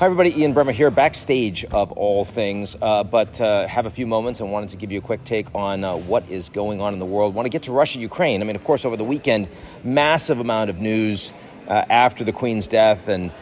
Hi everybody, Ian Bremmer here, backstage of all things, but have a few moments and wanted to give you a quick take on what is going on in the world. Want to get to Russia, Ukraine. I mean, of course, over the weekend, massive amount of news after the Queen's death and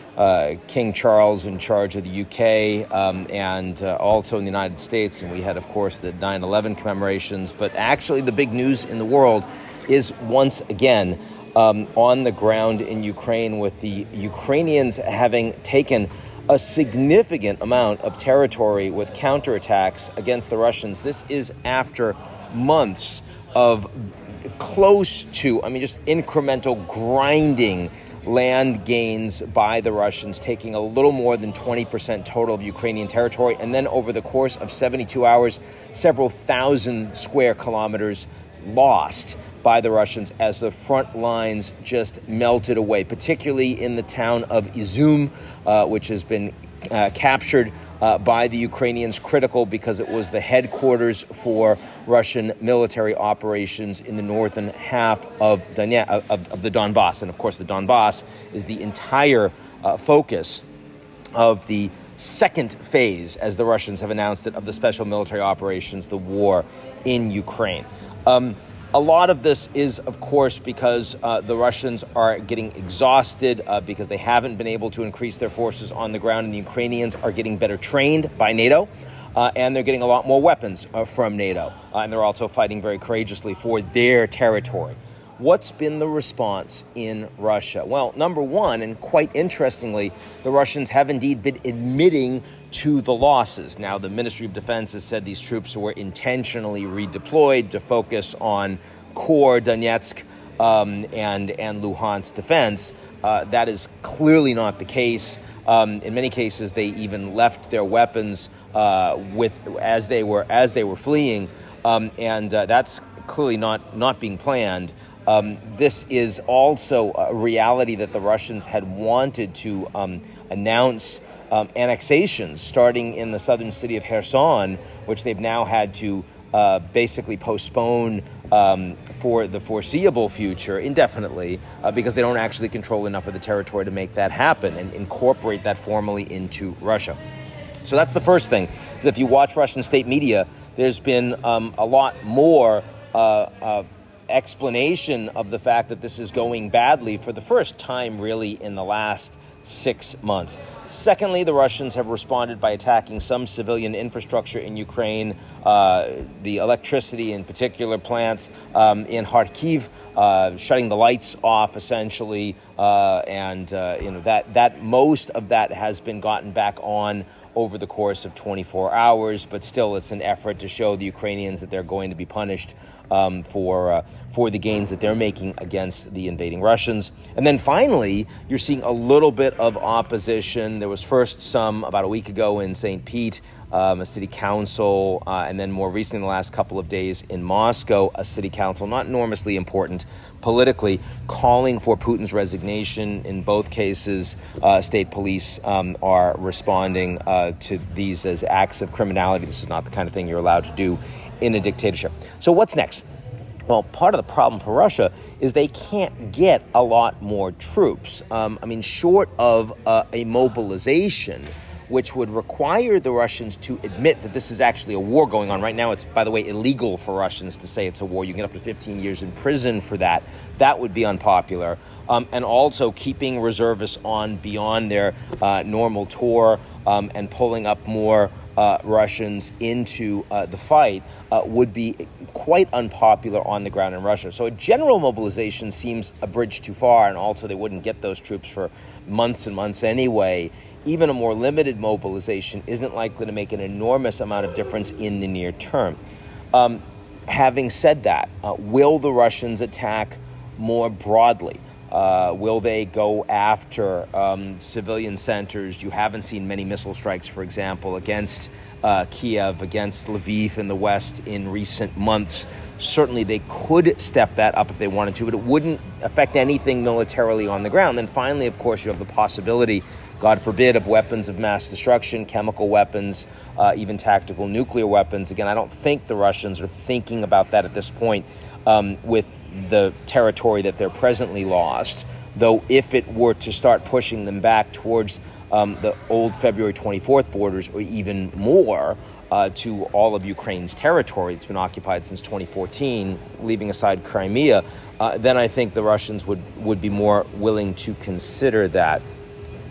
King Charles in charge of the UK and also in the United States. And we had, of course, the 9/11 commemorations. But actually, the big news in the world is once again on the ground in Ukraine, with the Ukrainians having taken a significant amount of territory with counterattacks against the Russians. This is after months of close to, just incremental grinding land gains by the Russians, taking a little more than 20% total of Ukrainian territory. And then over the course of 72 hours, several thousand square kilometers lost by the Russians as the front lines just melted away, particularly in the town of Izum, which has been captured by the Ukrainians, critical because it was the headquarters for Russian military operations in the northern half of the Donbass. And of course, the Donbass is the entire focus of the second phase, as the Russians have announced it, of the special military operations, the war in Ukraine. A lot of this is, of course, because the Russians are getting exhausted because they haven't been able to increase their forces on the ground, and the Ukrainians are getting better trained by NATO, and they're getting a lot more weapons from NATO, and they're also fighting very courageously for their territory. What's been the response in Russia? Well, number one, and quite interestingly, the Russians have indeed been admitting to the losses. Now, the Ministry of Defense has said these troops were intentionally redeployed to focus on core Donetsk and Luhansk defense. That is clearly not the case. In many cases, they even left their weapons as they were fleeing, and that's clearly not being planned. This is also a reality that the Russians had wanted to announce annexations starting in the southern city of Kherson, which they've now had to basically postpone for the foreseeable future indefinitely because they don't actually control enough of the territory to make that happen and incorporate that formally into Russia. So that's the first thing, is if you watch Russian state media, there's been a lot more explanation of the fact that this is going badly for the first time really in the last 6 months. Secondly, the Russians have responded by attacking some civilian infrastructure in Ukraine, the electricity in particular plants in Kharkiv, shutting the lights off essentially, and that most of that has been gotten back on over the course of 24 hours, but still it's an effort to show the Ukrainians that they're going to be punished for the gains that they're making against the invading Russians. And then finally, you're seeing a little bit of opposition. There was first some about a week ago in St. Pete, a city council, and then more recently in the last couple of days in Moscow, a city council, not enormously important politically, calling for Putin's resignation. In both cases, state police are responding to these as acts of criminality. This is not the kind of thing you're allowed to do in a dictatorship. So what's next? Well, part of the problem for Russia is they can't get a lot more troops. Short of a mobilization, which would require the Russians to admit that this is actually a war going on. Right now, it's, by the way, illegal for Russians to say it's a war. You can get up to 15 years in prison for that. That would be unpopular. And also keeping reservists on beyond their normal tour and pulling up more Russians into the fight would be quite unpopular on the ground in Russia. So a general mobilization seems a bridge too far, and also they wouldn't get those troops for months and months anyway. Even a more limited mobilization isn't likely to make an enormous amount of difference in the near term. Having said that, will the Russians attack more broadly? Will they go after civilian centers? You haven't seen many missile strikes, for example, against Kiev, against Lviv in the west in recent months. Certainly they could step that up if they wanted to, but it wouldn't affect anything militarily on the ground. Then finally, of course, you have the possibility, God forbid, of weapons of mass destruction, chemical weapons, even tactical nuclear weapons. Again, I don't think the Russians are thinking about that at this point with the territory that they're presently lost, though if it were to start pushing them back towards the old February 24th borders, or even more, to all of Ukraine's territory. It's been occupied since 2014, leaving aside Crimea, then I think the Russians would be more willing to consider that.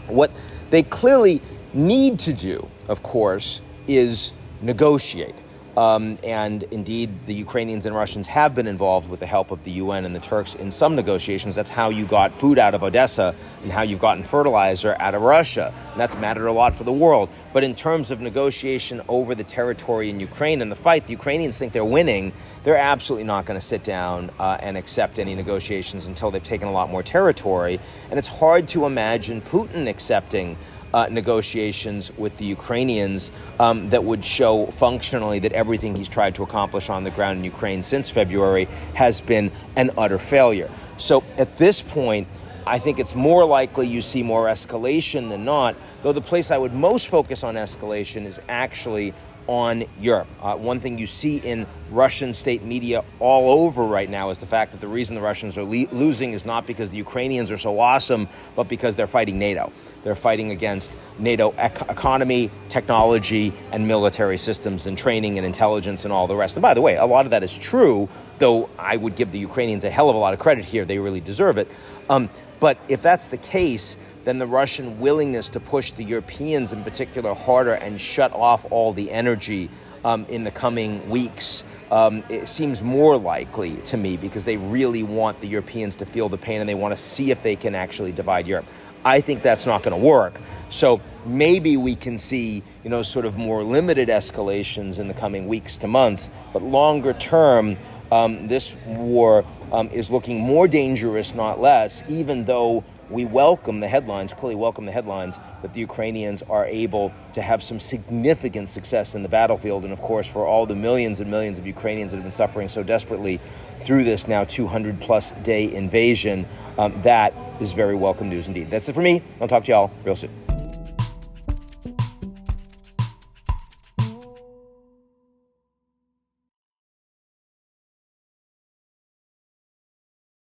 What they clearly need to do, of course, is negotiate. And indeed, the Ukrainians and Russians have been involved with the help of the UN and the Turks in some negotiations. That's how you got food out of Odessa and how you've gotten fertilizer out of Russia. And that's mattered a lot for the world. But in terms of negotiation over the territory in Ukraine and the fight, the Ukrainians think they're winning. They're absolutely not going to sit down and accept any negotiations until they've taken a lot more territory. And it's hard to imagine Putin accepting negotiations with the Ukrainians that would show functionally that everything he's tried to accomplish on the ground in Ukraine since February has been an utter failure. So at this point, I think it's more likely you see more escalation than not, though the place I would most focus on escalation is actually on Europe. One thing you see in Russian state media all over right now is the fact that the reason the Russians are losing is not because the Ukrainians are so awesome, but because they're fighting NATO. They're fighting against NATO economy, technology, and military systems and training and intelligence and all the rest. And by the way, a lot of that is true, though I would give the Ukrainians a hell of a lot of credit here. They really deserve it. But if that's the case, then the Russian willingness to push the Europeans in particular harder and shut off all the energy in the coming weeks, it seems more likely to me, because they really want the Europeans to feel the pain and they want to see if they can actually divide Europe. I think that's not going to work. So maybe we can see, sort of more limited escalations in the coming weeks to months, but longer term, this war is looking more dangerous, not less, even though we clearly welcome the headlines that the Ukrainians are able to have some significant success in the battlefield. And of course, for all the millions and millions of Ukrainians that have been suffering so desperately through this now 200-plus day invasion, that is very welcome news indeed. That's it for me. I'll talk to y'all real soon.